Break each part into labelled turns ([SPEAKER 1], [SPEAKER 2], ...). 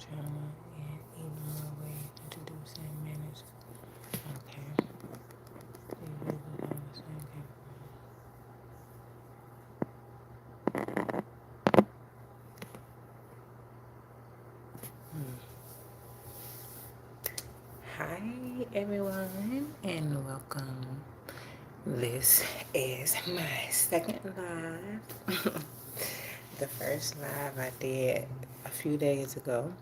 [SPEAKER 1] channel and even more ways to introduce and manage. Okay. These videos are the same people. Hi everyone and welcome. This is my second live. The first live I did a few days ago.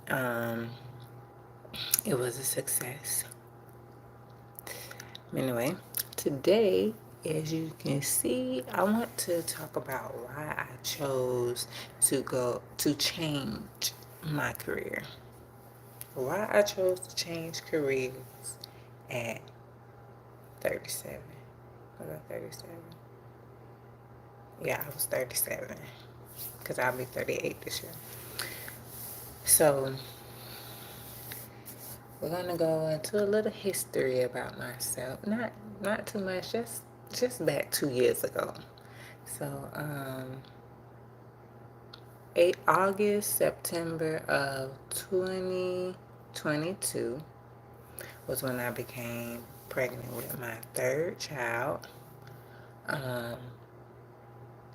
[SPEAKER 1] Um, it was a success. Anyway, today, as you can see, I want to talk about why I chose to change my career. Why I chose to change careers at 37. Was I 37? Yeah, I was 37 because I'll be 38 this year. So, we're gonna go into a little history about myself. Not too much, just back 2 years ago. So, September of 2022 was when I became pregnant with my third child.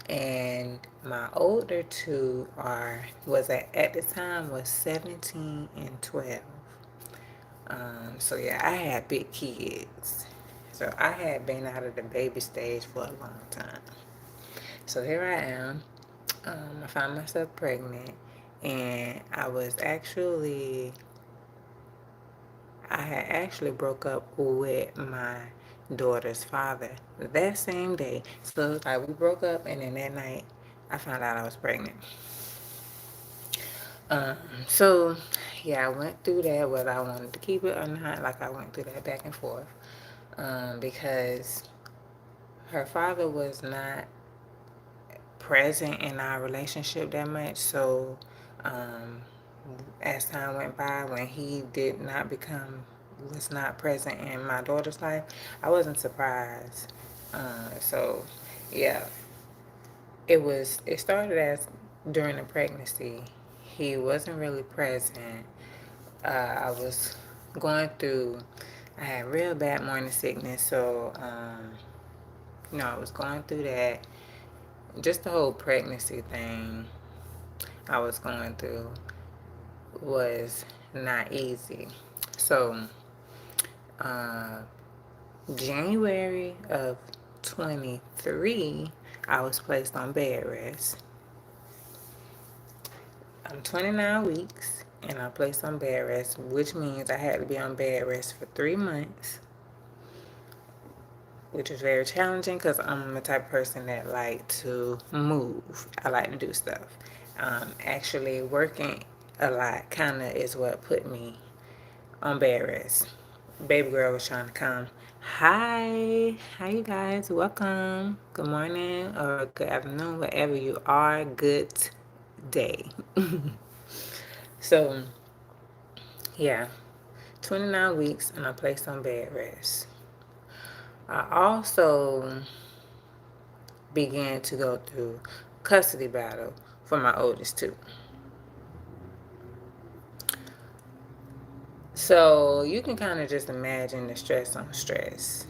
[SPEAKER 1] And my older two was at the time was 17 and 12. So yeah, I had big kids. So I had been out of the baby stage for a long time. So here I am. I found myself pregnant, and I had actually broke up with my daughter's father that same day. So it's like we broke up, and then that night I found out I was pregnant. Um, so yeah, I went through that whether I wanted to keep it or not. Like I went through that back and forth because her father was not present in our relationship that much. So um, as time went by, when he was not present in my daughter's life, I wasn't surprised. So yeah, it started as during the pregnancy. He wasn't really present. I was going through, I had real bad morning sickness. So, I was going through that. Just the whole pregnancy thing I was going through was not easy. So, uh, January of 23, I was placed on bed rest. I'm 29 weeks and I placed on bed rest, which means I had to be on bed rest for 3 months, which is very challenging because I'm the type of person that like to move. I like to do stuff. Actually, working a lot kind of is what put me on bed rest. Baby girl was trying to come. Hi, how you guys? Welcome. Good morning or good afternoon, wherever you are. Good day. So, yeah, 29 weeks and I placed on bed rest. I also began to go through custody battle for my oldest two. So you can kind of just imagine the stress on stress.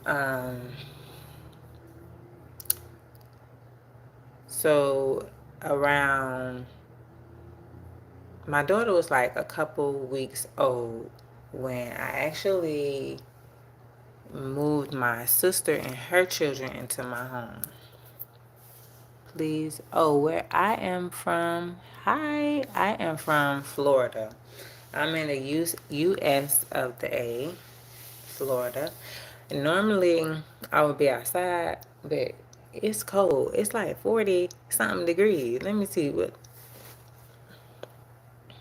[SPEAKER 1] Um, so around, my daughter was like a couple weeks old when I actually moved my sister and her children into my home. Please. Oh, where I am from. Hi, I am from Florida. I'm in the U.S. of the A, Florida. And normally, I would be outside, but it's cold. It's like 40 something degrees. Let me see what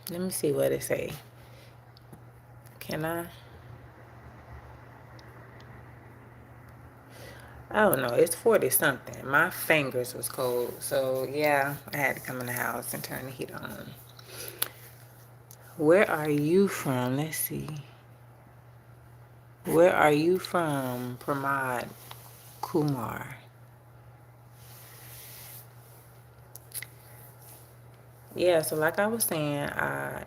[SPEAKER 1] it say. Can I? I don't know. It's 40 something. My fingers was cold. So, yeah, I had to come in the house and turn the heat on. Where are you from? Let's see. Where are you from, Pramad Kumar? Yeah, so like I was saying, I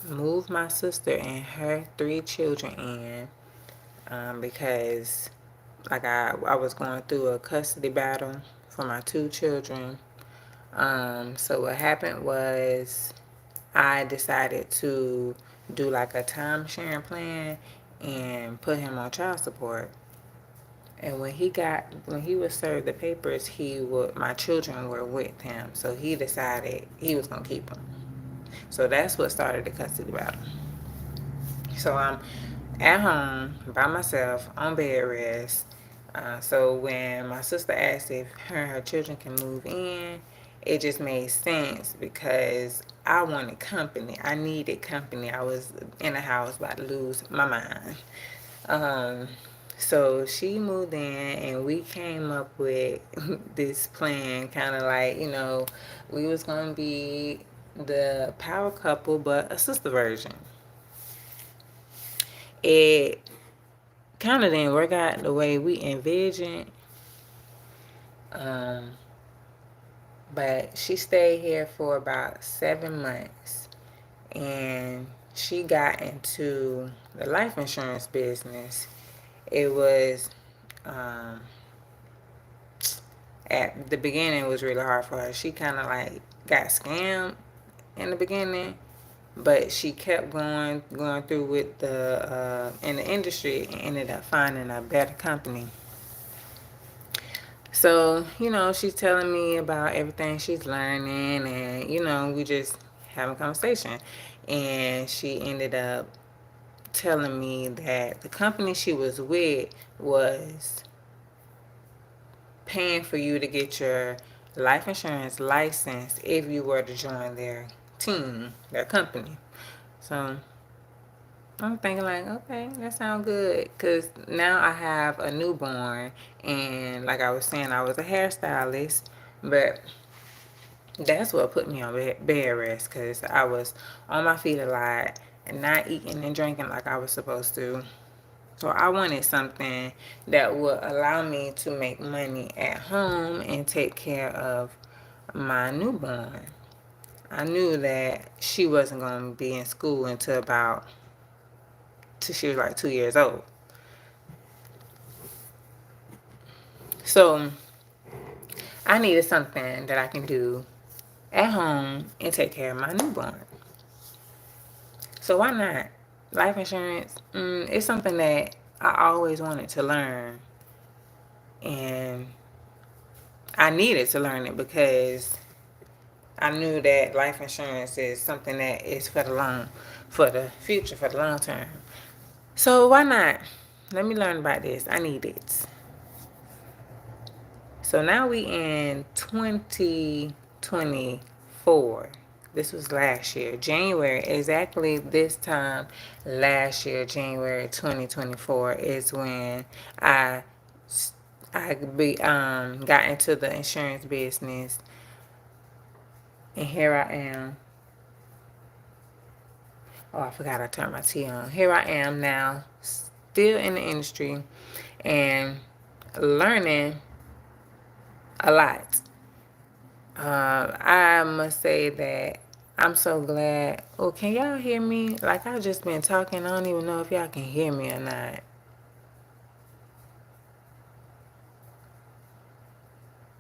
[SPEAKER 1] moved my sister and her three children in because like I was going through a custody battle for my two children. So what happened was I decided to do like a time sharing plan and put him on child support. And when he was served the papers, my children were with him. So he decided he was gonna keep them. So that's what started the custody battle. So I'm at home by myself on bed rest. So when my sister asked if her and her children can move in, it just made sense because I wanted company. I needed company. I was in a house about to lose my mind. Um, so she moved in and we came up with this plan, kind of like, we was going to be the power couple, but a sister version. It kind of didn't work out the way we envisioned. Um, but she stayed here for about 7 months and she got into the life insurance business. It was, um, at the beginning, it was really hard for her. She kind of like got scammed in the beginning, but she kept going through with the in the industry and ended up finding a better company. So, she's telling me about everything she's learning, and, we just having a conversation. And she ended up telling me that the company she was with was paying for you to get your life insurance license if you were to join their team, their company. So I'm thinking like, okay, that sounds good. Cause now I have a newborn, and like I was saying, I was a hairstylist, but that's what put me on bed rest. Cause I was on my feet a lot and not eating and drinking like I was supposed to. So I wanted something that would allow me to make money at home and take care of my newborn. I knew that she wasn't going to be in school until about till she was like 2 years old. So I needed something that I can do at home and take care of my newborn. So why not? Life insurance, it's something that I always wanted to learn. And I needed to learn it because I knew that life insurance is something that is for the future, for the long term. So why not? Let me learn about this. I need it. So now we in 2024. This was last year, January, exactly this time last year, January 2024 is when I got into the insurance business, and here I am. Oh, I forgot I turned my tea on. Here I am now, still in the industry and learning a lot. I must say that I'm so glad. Oh, can y'all hear me? Like, I've just been talking. I don't even know if y'all can hear me or not.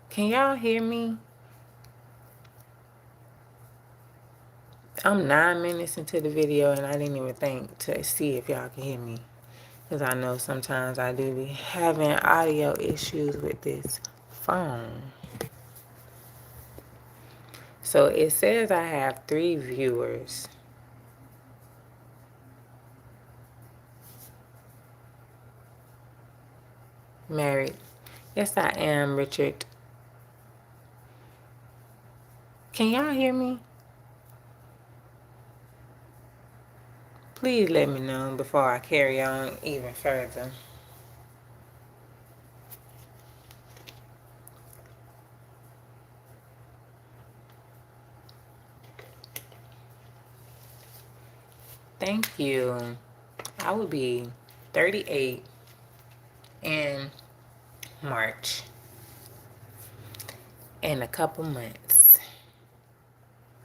[SPEAKER 1] Can y'all hear me? I'm 9 minutes into the video and I didn't even think to see if y'all can hear me. Because I know sometimes I do be having audio issues with this phone. So it says I have 3 viewers. Married. Yes, I am, Richard. Can y'all hear me? Please let me know before I carry on even further. Thank you. I will be 38 in March in a couple months.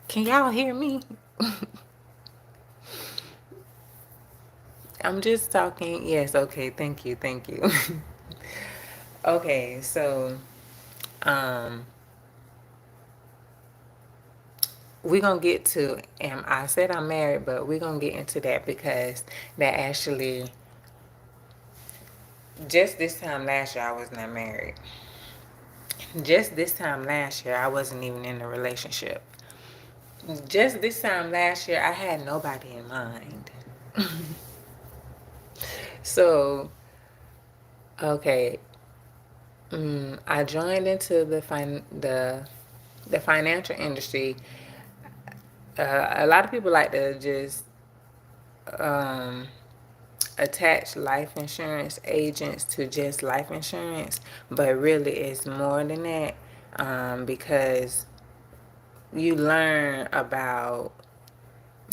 [SPEAKER 1] Can y'all hear me? I'm just talking. Yes, okay. Thank you. Thank you. Okay, so um we're gonna get to, and I said I'm married, but we're gonna get into that because that actually, just this time last year I was not married. Just this time last year I wasn't even in a relationship. Just this time last year I had nobody in mind. So okay, I joined into the financial industry. A lot of people like to just um, attach life insurance agents to just life insurance, but really it's more than that, because you learn about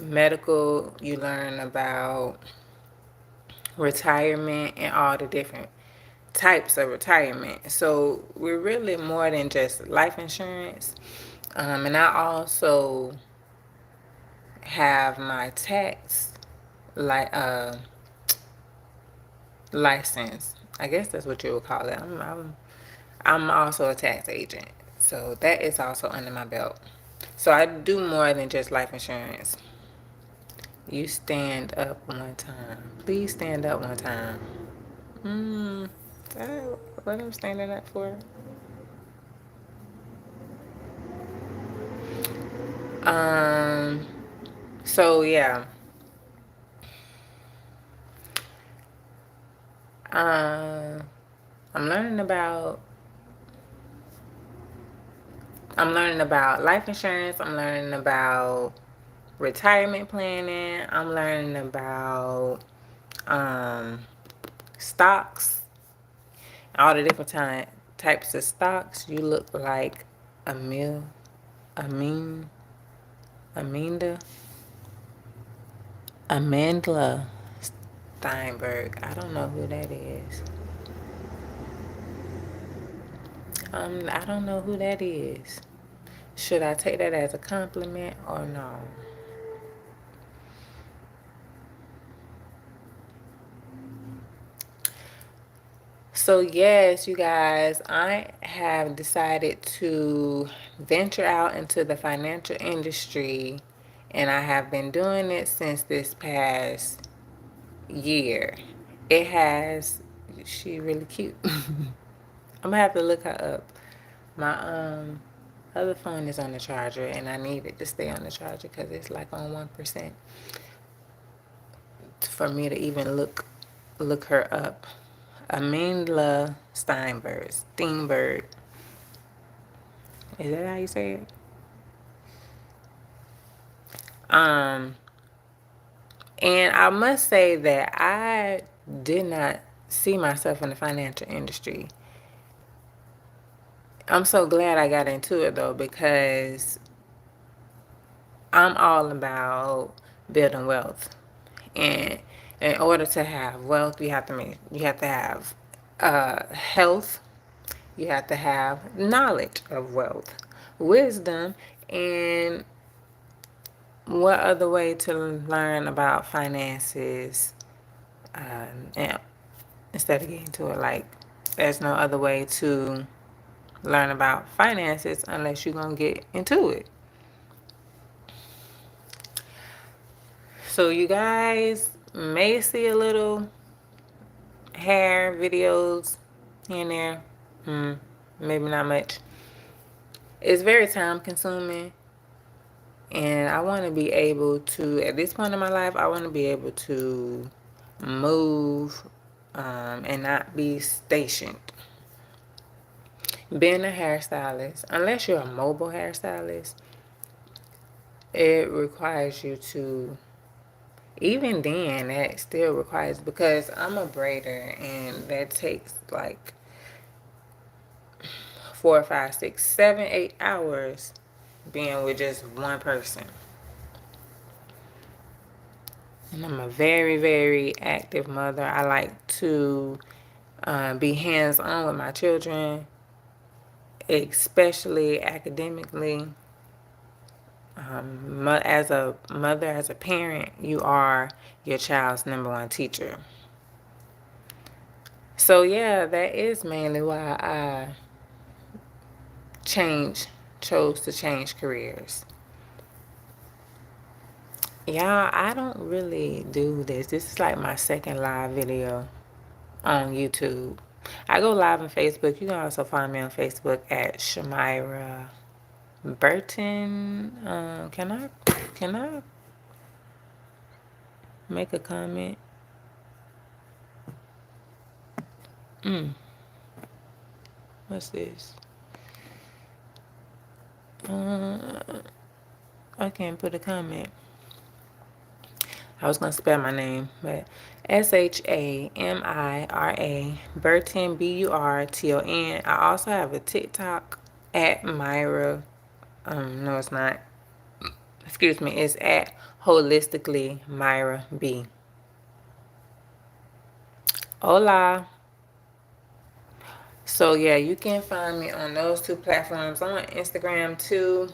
[SPEAKER 1] medical, you learn about retirement and all the different types of retirement. So we're really more than just life insurance. And I also have my tax like license. I guess that's what you would call it. I'm also a tax agent. So that is also under my belt. So I do more than just life insurance. You stand up one time. Please stand up one time. Hmm. Is that what I'm standing up for? Um. So yeah. Um. I'm learning about. I'm learning about life insurance. I'm learning about retirement planning. I'm learning about um, stocks, all the different types of stocks. You look like Emil, Amin, Aminda, Amandla Steinberg. I don't know who that is. I don't know who that is. Should I take that as a compliment or no? So, yes, you guys, I have decided to venture out into the financial industry, and I have been doing it since this past year. It has, she really cute. I'm gonna have to look her up. My other phone is on the charger, and I need it to stay on the charger because it's like on 1% for me to even look her up. Amandla Steinberg. Is that how you say it? Um, and I must say that I did not see myself in the financial industry. I'm so glad I got into it though because I'm all about building wealth. And in order to have wealth, you have to have health, you have to have knowledge of wealth, wisdom, and what other way to learn about finances, and instead of getting to it, like there's no other way to learn about finances unless you're gonna get into it. So you guys may see a little hair videos here and there. Maybe not much. It's very time consuming, and I want to be able to, at this point in my life, I want to be able to move, and not be stationed. Being a hairstylist, unless you're a mobile hairstylist, it requires you to, even then, that still requires, because I'm a braider and that takes like 4, 5, 6, 7, 8 hours being with just one person. And I'm a very, very active mother. I like to be hands on with my children, especially academically. As a mother, as a parent, you are your child's number one teacher. So yeah, that is mainly why I change chose to change careers. Y'all, I don't really do this. This is like my second live video on YouTube. I go live on Facebook. You can also find me on Facebook at Shamira Burton. Can I make a comment? What's this? I can't put a comment. I was gonna spell my name, but Shamira Burton Burton. I also have a TikTok at Myra. No, it's not. Excuse me. It's at Holistically Myra B. Hola. So yeah, you can find me on those two platforms. I'm on Instagram too.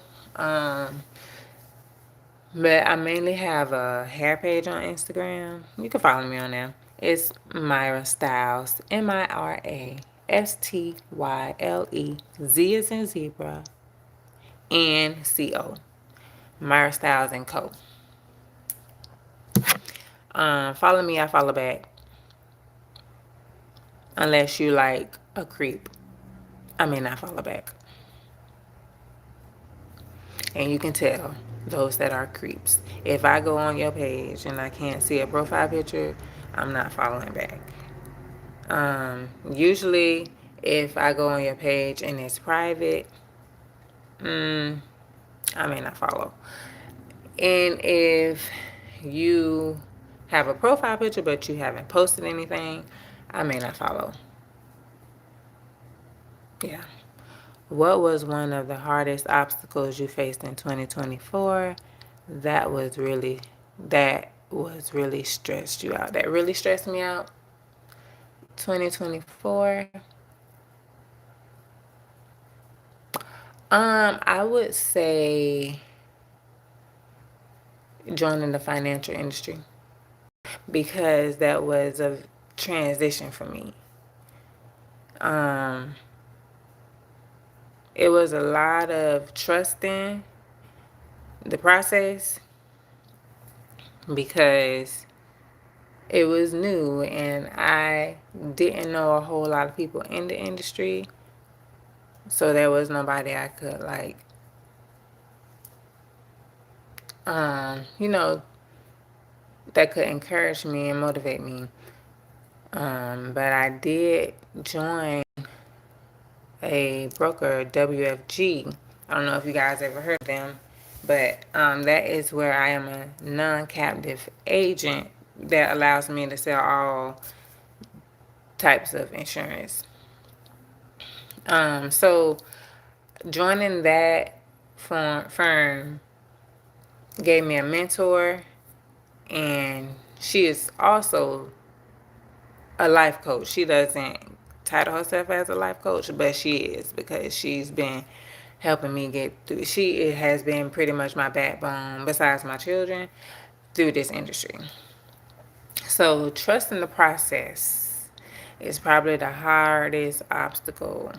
[SPEAKER 1] But I mainly have a hair page on Instagram. You can follow me on there. It's Myra Styles. MyraStyle. Z as in zebra. NCO. Myra Styles and Co. Follow me, I follow back. Unless you like a creep, I may not follow back. And you can tell those that are creeps. If I go on your page and I can't see a profile picture, I'm not following back. Usually, if I go on your page and it's private, I may not follow. And if you have a profile picture but you haven't posted anything, I may not follow. Yeah. What was one of the hardest obstacles you faced in 2024? That was really stressed you out. That really stressed me out. 2024. I would say joining the financial industry because that was a transition for me. It was a lot of trusting the process because it was new and I didn't know a whole lot of people in the industry. So there was nobody I could that could encourage me and motivate me. But I did join a broker, WFG. I don't know if you guys ever heard of them, but that is where I am a non-captive agent that allows me to sell all types of insurance. So joining that firm gave me a mentor, and she is also a life coach. She doesn't title herself as a life coach, but she is because she's been helping me get through. She has been pretty much my backbone, besides my children, through this industry. So trusting the process is probably the hardest obstacle.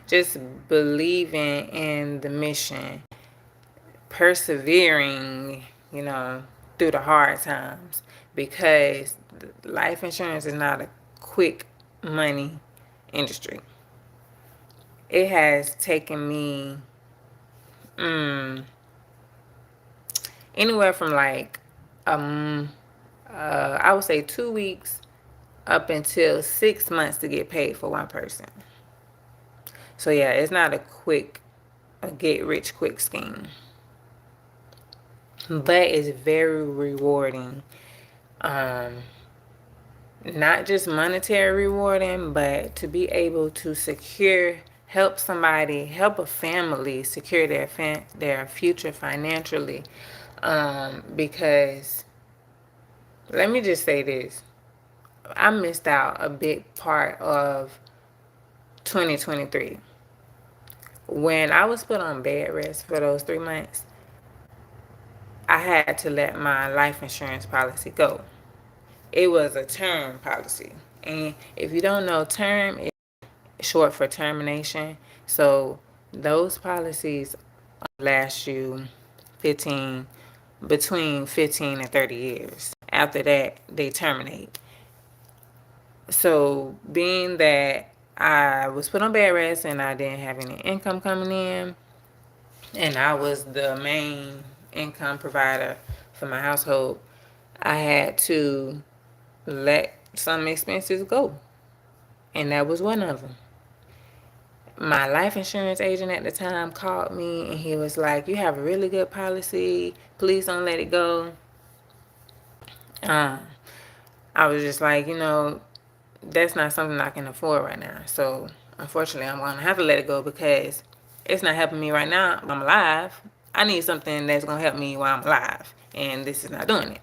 [SPEAKER 1] Just believing in the mission, persevering, through the hard times, because life insurance is not a quick money industry. It has taken me anywhere from I would say 2 weeks up until 6 months to get paid for one person. So yeah, it's not a get rich quick scheme, but it's very rewarding. Not just monetary rewarding, but to be able to help somebody, help a family secure their future financially. Because let me just say this. I missed out a big part of 2023. When I was put on bed rest for those 3 months, I had to let my life insurance policy go. It was a term policy. And if you don't know, term is short for termination. So those policies last you 15, between 15 and 30 years. After that, they terminate. So being that I was put on bed rest and I didn't have any income coming in, and I was the main income provider for my household, I had to let some expenses go. And that was one of them. My life insurance agent at the time called me and he was like, "You have a really good policy. Please don't let it go." Um, I was just like, that's not something I can afford right now. So unfortunately, I'm gonna have to let it go because it's not helping me right now. I'm alive. I need something that's gonna help me while I'm alive, and this is not doing it.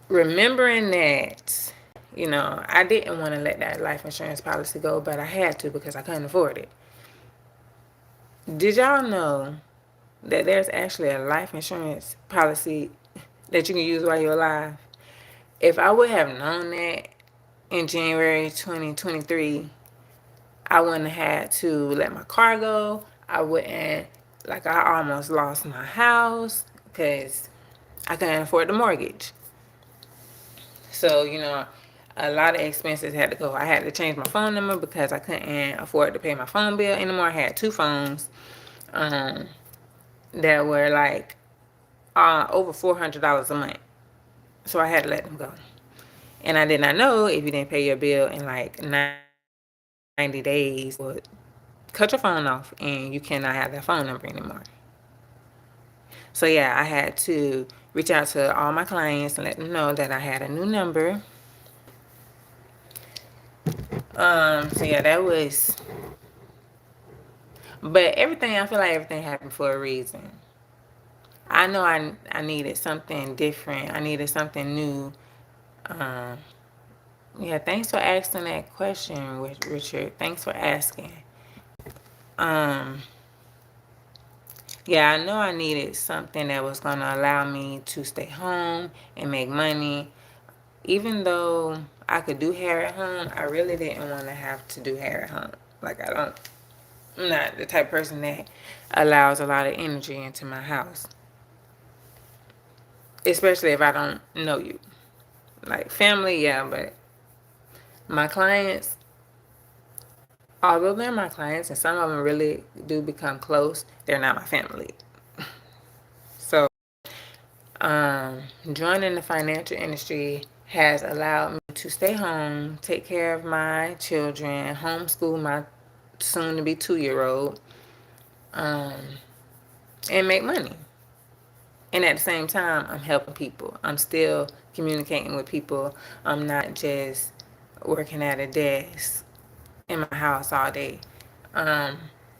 [SPEAKER 1] Remembering that, I didn't want to let that life insurance policy go, but I had to because I couldn't afford it. Did y'all know that there's actually a life insurance policy that you can use while you're alive? If I would have known that in January 2023, I wouldn't have had to let my car go. I wouldn't, like, I almost lost my house because I couldn't afford the mortgage. So, a lot of expenses had to go. I had to change my phone number because I couldn't afford to pay my phone bill anymore. I had two phones that were like over $400 a month. So I had to let them go. And I did not know if you didn't pay your bill in like 90 days, would cut your phone off and you cannot have that phone number anymore. So yeah, I had to reach out to all my clients and let them know that I had a new number. So yeah, that was, but I feel like everything happened for a reason. I know I needed something different. I needed something new. Um, yeah, thanks for asking that question, Richard. Thanks for asking. Um, yeah, I know I needed something that was going to allow me to stay home and make money. Even though I could do hair at home, I really didn't want to have to do hair at home. Like, I'm not the type of person that allows a lot of energy into my house. Especially if I don't know you. Like, family, yeah, but my clients, although they're my clients and some of them really do become close, they're not my family. So, joining the financial industry has allowed me to stay home, take care of my children, homeschool my soon to be 2-year-old, and make money. And at the same time, I'm helping people. I'm still communicating with people. I'm not just working at a desk in my house all day. Um,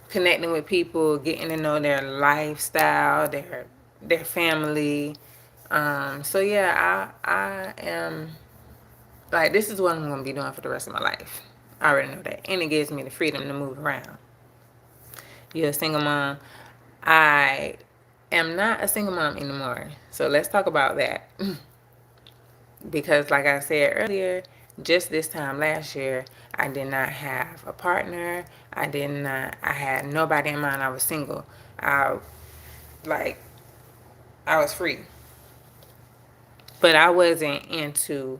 [SPEAKER 1] Connecting with people, getting to know their lifestyle, their family. So yeah, I am like, this is what I'm gonna be doing for the rest of my life. I already know that, and it gives me the freedom to move around. You're a single mom. I am not a single mom anymore. So let's talk about that. Because like I said earlier, just this time last year, I did not have a partner. I had nobody in mind. I was single. I like I was free. But I wasn't into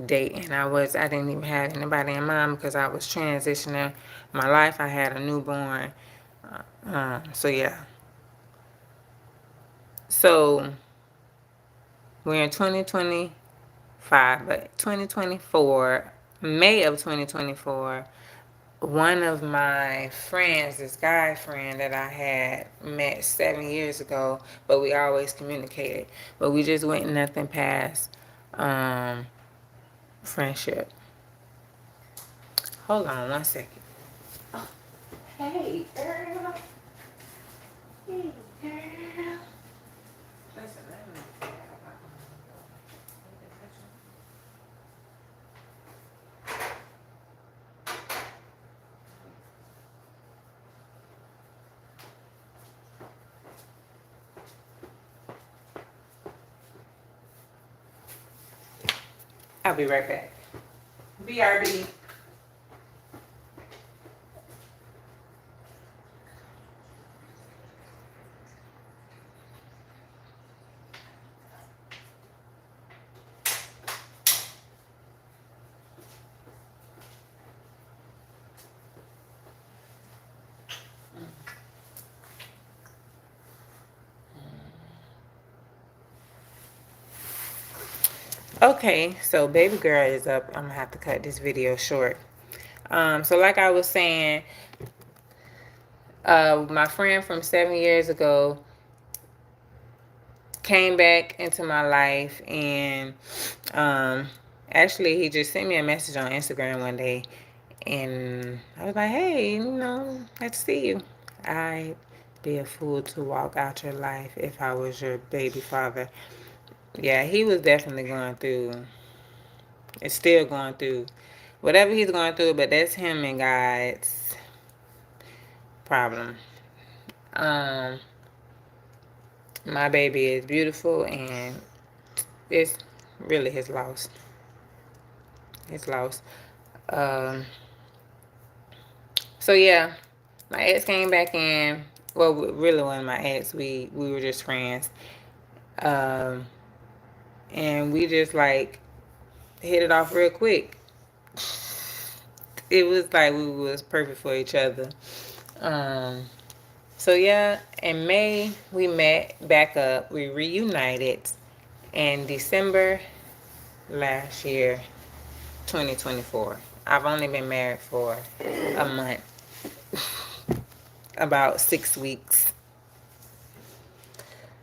[SPEAKER 1] dating. I didn't even have anybody in mind because I was transitioning my life. I had a newborn. So yeah. So we're in 2025, but 2024, May of 2024, one of my friends, this guy friend that I had met 7 years ago, but we always communicated, but we just went nothing past friendship. Hold on one second. Oh, hey, girl. Hey, girl. Listen, let me get out. I'll be right back. BRB. Okay, so baby girl is up. I'm gonna have to cut this video short. So like I was saying, my friend from 7 years ago came back into my life, and actually he just sent me a message on Instagram one day, and I was like, hey, nice to see you. I'd be a fool to walk out your life if I was your baby father. Yeah, he was definitely going through, it's still going through whatever he's going through, but that's him and God's problem. Um, my baby is beautiful, and it's really his loss. His loss. Um, so yeah, my ex came back in. Well, really wasn't my ex. We were just friends. Um, and we just like hit it off real quick. It was like we was perfect for each other. Um, so yeah, in May we met back up. We reunited in December last year, 2024. I've only been married for a month, about 6 weeks.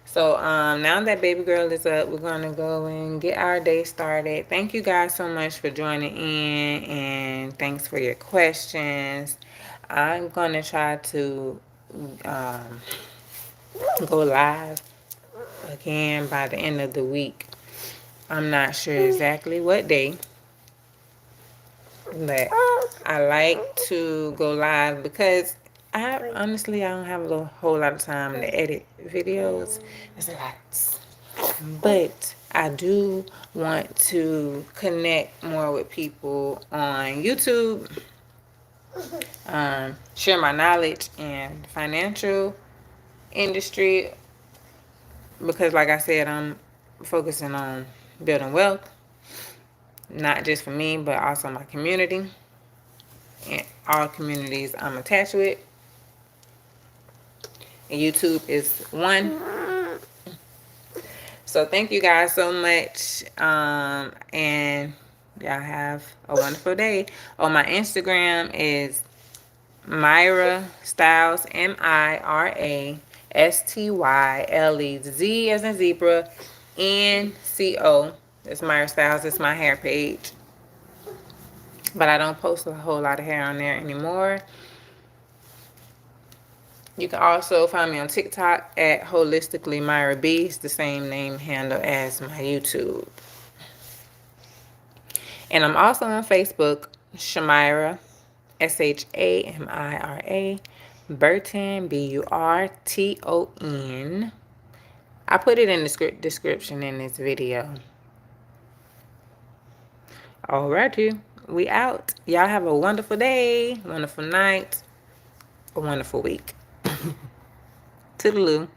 [SPEAKER 1] So now that baby girl is up, we're gonna go and get our day started. Thank you guys so much for joining in, and thanks for your questions. I'm gonna try to um, go live again by the end of the week. I'm not sure exactly what day, but I like to go live because I don't have a whole lot of time to edit videos. It's a lot. But I do want to connect more with people on YouTube, share my knowledge in financial industry, because like I said, I'm focusing on building wealth, not just for me, but also my community and all communities I'm attached with. And YouTube is one. So thank you guys so much. And y'all have a wonderful day. On my Instagram is Myra Styles, MIRA STYLE, Z as in zebra, NCO. That's Myra Styles. It's my hair page. But I don't post a whole lot of hair on there anymore. You can also find me on TikTok at Holistically Myra B. It's the same name handle as my YouTube. And I'm also on Facebook, Shamira, SHAMIRA, Burton, BURTON. I put it in the description in this video. Alrighty, we out. Y'all have a wonderful day, wonderful night, a wonderful week. Toodaloo.